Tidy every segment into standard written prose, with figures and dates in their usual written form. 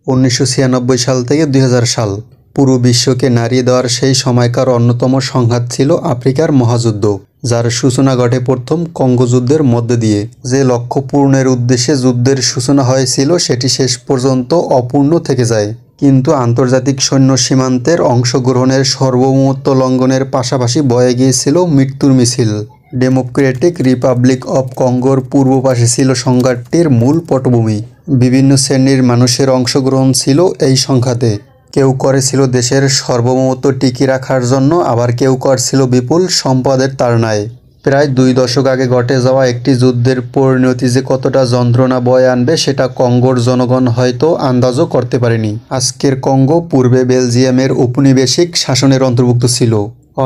1996 সাল থেকে 2000 সাল পুরো বিশ্বকে নাড়িয়ে দেওয়ার সেই সময়কার অন্যতম সংঘাত ছিল আফ্রিকার মহাযুদ্ধ, যার সূচনা ঘটে প্রথম কঙ্গো যুদ্ধের মধ্যে দিয়ে। যে লক্ষ্য পূরণের উদ্দেশ্যে যুদ্ধের সূচনা হয়েছিল সেটি শেষ পর্যন্ত অপূর্ণ থেকে যায়। কিন্তু আন্তর্জাতিক সৈন্য সীমান্তের অংশগ্রহণের সার্বভৌমত্ব লঙ্ঘনের পাশাপাশি বয়ে গিয়েছিল মৃত্যুর মিছিল। ডেমোক্রেটিক রিপাবলিক অব কঙ্গোর পূর্ব পাশে ছিল সংঘাতটির মূল পটভূমি। বিভিন্ন শ্রেণীর মানুষের অংশগ্রহণ ছিল এই সংঘাতে। কেউ করেছিল দেশের সার্বভৌমত্ব টিকিয়ে রাখার জন্য, আবার কেউ করছিল বিপুল সম্পদের তাড়নায়। প্রায় 2 দশক আগে ঘটে যাওয়া একটি যুদ্ধের পরিণতি যে কতটা যন্ত্রণা বয়ে আনবে সেটা কঙ্গোর জনগণ হয়তো আন্দাজও করতে পারেনি। আজকের কঙ্গো পূর্বে বেলজিয়ামের ঔপনিবেশিক শাসনের অন্তর্ভুক্ত ছিল।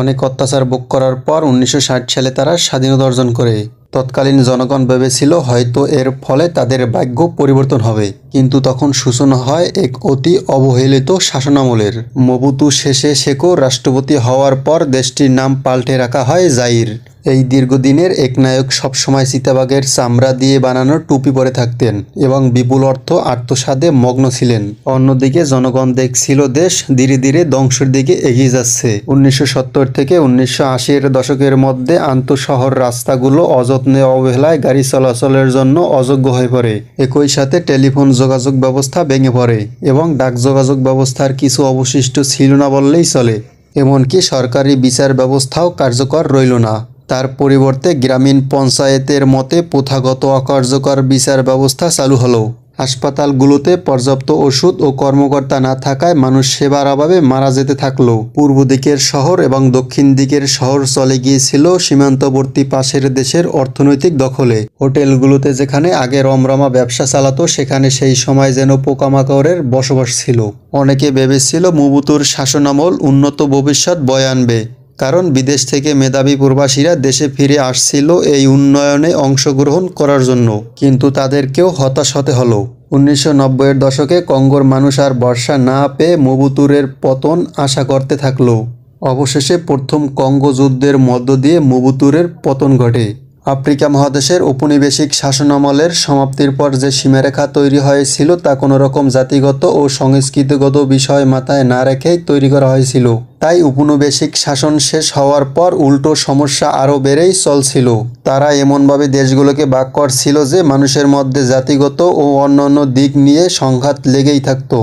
অনেক অত্যাচার ভোগ করার পর 1960 সালে তারা স্বাধীনতা অর্জন করে। তৎকালীন জনগণ ভেবেছিল হয়তো এর ফলে তাদের ভাগ্য পরিবর্তন হবে, কিন্তু তখন সূচনা হয় এক অতি অবহেলিত শাসনামলের। মোবুতু শেষে সেকো রাষ্ট্রপতি হওয়ার পর দেশটির নাম পাল্টে রাখা হয় জাইর। এই দীর্ঘদিনের একনায়ক সবসময় চিতাবাঘের চামড়া দিয়ে বানানো টুপি পরে থাকতেন এবং বিপুল অর্থ আত্মসাদে মগ্ন ছিলেন। অন্যদিকে জনগণ দেখছিল দেশ ধীরে ধীরে ধ্বংসের দিকে এগিয়ে যাচ্ছে। 1970 থেকে 1980-এর দশকের মধ্যে আন্তঃশহর রাস্তাগুলো অযত্নে অবহেলায় গাড়ি চলাচলের জন্য অযোগ্য হয়ে পড়ে। একই সাথে টেলিফোন যোগাযোগ ব্যবস্থা ভেঙে পড়ে এবং ডাক যোগাযোগ ব্যবস্থার কিছু অবশিষ্ট ছিল না বললেই চলে। এমনকি সরকারি বিচার ব্যবস্থাও কার্যকর রইল না। তার পরিবর্তে গ্রামীণ পঞ্চায়েতের মতে প্রথাগত অকার্যকর বিচার ব্যবস্থা চালু হলো। হাসপাতালগুলোতে পর্যাপ্ত ওষুধ ও কর্মকর্তা না থাকায় মানুষ সেবার অভাবে মারা যেতে থাকলো। পূর্ব দিকের শহর এবং দক্ষিণ দিকের শহর চলে গিয়েছিল সীমান্তবর্তী পাশের দেশের অর্থনৈতিক দখলে। হোটেলগুলোতে যেখানে আগে রমরমা ব্যবসা চালাতো সেখানে সেই সময় যেন পোকামাকড়ের বসবাস ছিল। অনেকে ভেবেছিল মোবুতুর শাসনামল উন্নত ভবিষ্যৎ বয়ে আনবে, কারণ বিদেশ থেকে মেধাবী প্রবাসীরা দেশে ফিরে আসছিল এই উন্নয়নে অংশগ্রহণ করার জন্য। কিন্তু তাদেরকেও হতাশ হতে হলো। 1990-এর দশকে কঙ্গোর মানুষ আর ভরসা না পেয়ে মোবুতুরের পতন আশা করতে থাকলো। অবশেষে প্রথম কঙ্গো যুদ্ধের মধ্য দিয়ে মোবুতুরের পতন ঘটে। আফ্রিকা মহাদেশের ঔপনিবেশিক শাসনামলের সমাপ্তির পর যে সীমারেখা তৈরি হয়েছিল তা কোনো রকম জাতিগত ও সংস্কৃতিগত বিষয় মাথায় না রেখেই তৈরি করা হয়েছিল। তাই ঔপনিবেশিক শাসন শেষ হওয়ার পর উল্টো সমস্যা আরও বেড়েই চলছিল। তারা এমনভাবে দেশগুলোকে ভাগ করছিল যে মানুষের মধ্যে জাতিগত ও অন্যান্য দিক নিয়ে সংঘাত লেগেই থাকতো।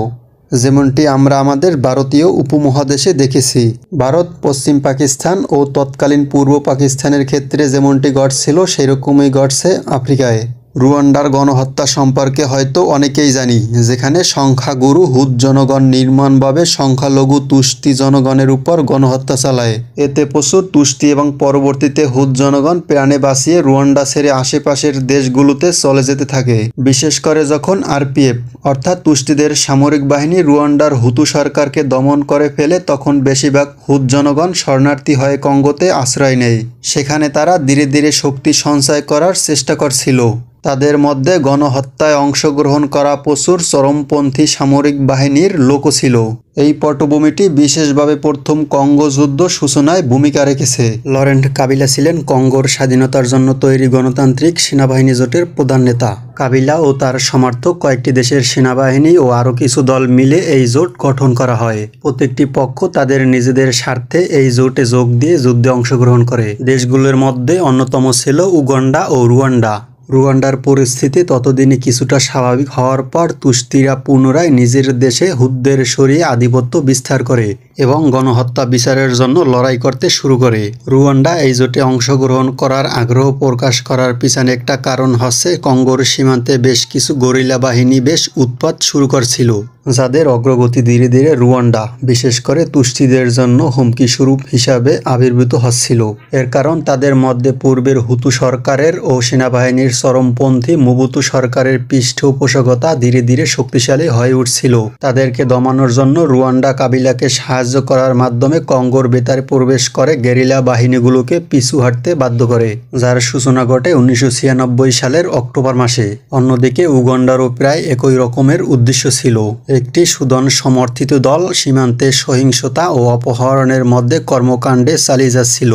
যেমনটি আমরা আমাদের ভারতীয় উপমহাদেশে দেখেছি। ভারত, পশ্চিম পাকিস্তান ও তৎকালীন পূর্ব পাকিস্তানের ক্ষেত্রে যেমনটি ঘটছিল সেরকমই ঘটছে আফ্রিকায়। রুয়ান্ডার গণহত্যা সম্পর্কে হয়তো অনেকেই জানি, যেখানে সংখ্যাগুরু হুত জনগণ নির্মমভাবে সংখ্যালঘু তুষ্টি জনগণের উপর গণহত্যা চালায়। এতে প্রচুর তুষ্টি এবং পরবর্তীতে হুত জনগণ প্রাণে বাঁচিয়ে রুয়ান্ডা ছেড়ে আশেপাশের দেশগুলোতে চলে যেতে থাকে। বিশেষ করে যখন আরপিএফ অর্থাৎ তুষ্টিদের সামরিক বাহিনী রুয়ান্ডার হুতু সরকারকে দমন করে ফেলে, তখন বেশিরভাগ হুত জনগণ শরণার্থী হয়ে কঙ্গোতে আশ্রয় নেয়। সেখানে তারা ধীরে ধীরে শক্তি সঞ্চয় করার চেষ্টা করছিল। তাদের মধ্যে গণহত্যায় অংশগ্রহণ করা প্রচুর চরমপন্থী সামরিক বাহিনীর লোকও ছিল। এই পটভূমিটি বিশেষভাবে প্রথম কঙ্গো যুদ্ধ সূচনায় ভূমিকা রেখেছে। লরেন্ট কাবিলা ছিলেন কঙ্গোর স্বাধীনতার জন্য তৈরি গণতান্ত্রিক সেনাবাহিনী জোটের প্রধান নেতা। কাবিলা ও তার সমর্থক কয়েকটি দেশের সেনাবাহিনী ও আরও কিছু দল মিলে এই জোট গঠন করা হয়। প্রত্যেকটি পক্ষ তাদের নিজেদের স্বার্থে এই জোটে যোগ দিয়ে যুদ্ধে অংশগ্রহণ করে। দেশগুলোর মধ্যে অন্যতম ছিল উগান্ডা ও রুয়ান্ডা। রুয়ান্ডার পরিস্থিতি ততদিনে কিছুটা স্বাভাবিক হওয়ার পর তুষ্টিরা পুনরায় নিজের দেশে হুতদের সরিয়ে আধিপত্য বিস্তার করে এবং গণহত্যা বিচারের জন্য লড়াই করতে শুরু করে। রুয়ান্ডা এই জোটে অংশগ্রহণ করার আগ্রহ প্রকাশ করার পিছনে একটা কারণ হচ্ছে কঙ্গোর সীমান্তে বেশ কিছু গরিলা বাহিনী বেশ উৎপাত শুরু করছিল, যাদের অগ্রগতি ধীরে ধীরে রুয়ান্ডা, বিশেষ করে তুষ্টিদের জন্য হুমকি স্বরূপ হিসাবে আবির্ভূত হচ্ছিল। এর কারণ তাদের মধ্যে পূর্বের হুতু সরকারের ও সেনাবাহিনীর চরমপন্থী মোবুতু সরকারের পৃষ্ঠপোষকতা ধীরে ধীরে শক্তিশালী হয়ে উঠছিল। তাদেরকে দমানোর জন্য রুয়ান্ডা কাবিলাকে সাহায্য করার মাধ্যমে কঙ্গোর ভেতরে প্রবেশ করে গেরিলা বাহিনীগুলোকে পিছু হাঁটতে বাধ্য করে, যার সূচনা ঘটে 1996 সালের অক্টোবর মাসে। অন্যদিকে উগান্ডারও প্রায় একই রকমের উদ্দেশ্য ছিল। একটি সুদান সমর্থিত দল সীমান্তে সহিংসতা ও অপহরণের মধ্যে কর্মকাণ্ডে চালিয়ে যাচ্ছিল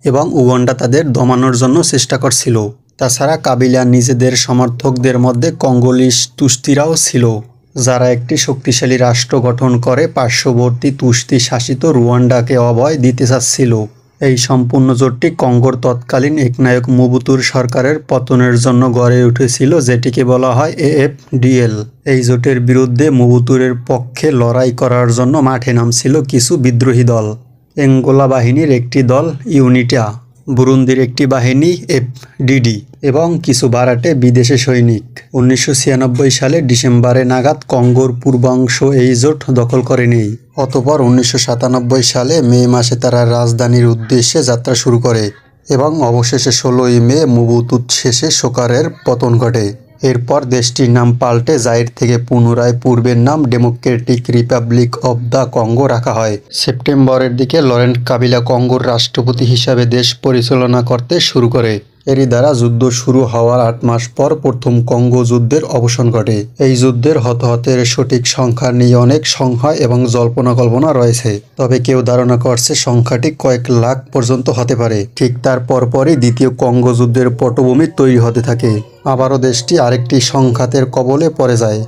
এবং উগান্ডা তাদের দমানোর জন্য চেষ্টা করছিল। তাছাড়া কাবিলা নিজেদের সমর্থকদের মধ্যে কঙ্গোলিশ তুষ্টিরাও ছিল, যারা একটি শক্তিশালী রাষ্ট্র গঠন করে পার্শ্ববর্তী তুর্কি শাসিত রুয়ান্ডাকে অভয় দিতে চাচ্ছিল। এই সম্পূর্ণ জোটটি কঙ্গোর তৎকালীন একনায়ক মোবুতুর সরকারের পতনের জন্য গড়ে উঠেছিল, যেটিকে বলা হয় এএফডিএল। এই জোটের বিরুদ্ধে মোবুতুরের পক্ষে লড়াই করার জন্য মাঠে নামছিল কিছু বিদ্রোহী দল। অ্যাঙ্গোলা বাহিনীর একটি দল ইউনিটা, বুরুন্দির একটি বাহিনী এফডিডি এবং কিছু বারাটে বিদেশি সৈনিক। 1996 সালে ডিসেম্বরে নাগাদ কঙ্গোর পূর্বাংশ এই জোট দখল করে নেয়। অতঃপর 1997 সালে মে মাসে তারা রাজধানীর উদ্দেশ্যে যাত্রা শুরু করে এবং অবশেষে 16ই মে মোবুতু শেষে সরকারের পতন ঘটে। এরপর দেশটির নাম পাল্টে জাইর থেকে পুনরায় পূর্বের নাম Democratic Republic of the Congo রাখা হয়। সেপ্টেম্বরের দিকে লরেন্ট কাবিলা কঙ্গোর রাষ্ট্রপতি হিসাবে দেশ পরিচালনা করতে শুরু করে। এরই দ্বারা যুদ্ধ শুরু হওয়ার 8 মাস পর প্রথম কঙ্গো যুদ্ধের অবসান ঘটে। এই যুদ্ধের হতাহতের সঠিক সংখ্যা নিয়ে অনেক সংশয় এবং জল্পনা কল্পনা রয়েছে, তবে কেউ ধারণা করছে সংখ্যাটি কয়েক লাখ পর্যন্ত হতে পারে। ঠিক তার পরপরই দ্বিতীয় কঙ্গো যুদ্ধের পটভূমি তৈরি হতে থাকে। আবারও দেশটি আরেকটি সংঘাতের কবলে পড়ে যায়।